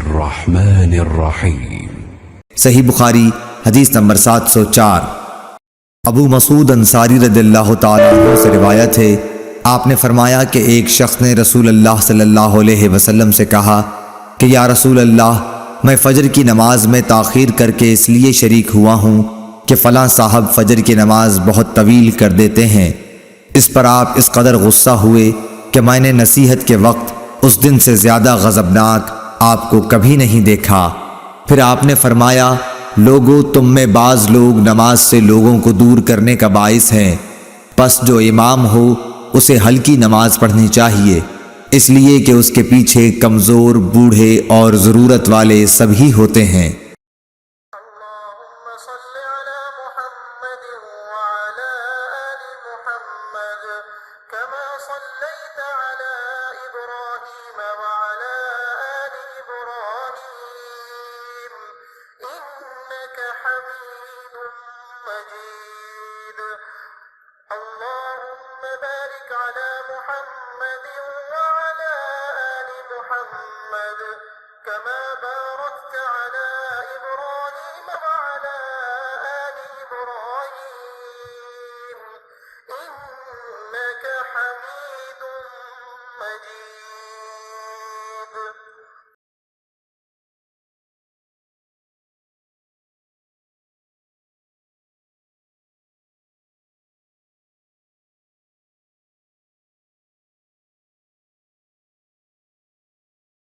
الرحمن الرحیم۔ صحیح بخاری حدیث نمبر 704۔ ابو مسعود انصاری رضی اللہ تعالیٰ عنہ سے روایت ہے، آپ نے فرمایا کہ ایک شخص نے رسول اللہ صلی اللہ علیہ وسلم سے کہا کہ یا رسول اللہ، میں فجر کی نماز میں تاخیر کر کے اس لیے شریک ہوا ہوں کہ فلاں صاحب فجر کی نماز بہت طویل کر دیتے ہیں۔ اس پر آپ اس قدر غصہ ہوئے کہ میں نے نصیحت کے وقت اس دن سے زیادہ غضبناک آپ کو کبھی نہیں دیکھا۔ پھر آپ نے فرمایا، لوگو، تم میں بعض لوگ نماز سے لوگوں کو دور کرنے کا باعث ہیں، پس جو امام ہو اسے ہلکی نماز پڑھنی چاہیے، اس لیے کہ اس کے پیچھے کمزور، بوڑھے اور ضرورت والے سبھی ہوتے ہیں۔ اللهم صل على محمد وعلى آل محمد كما صليت على إبراهيم وعلى آل إبراهيم إنك حميد مجيد اللهم بارك على محمد وعلى آل محمد كما باركت على إبراهيم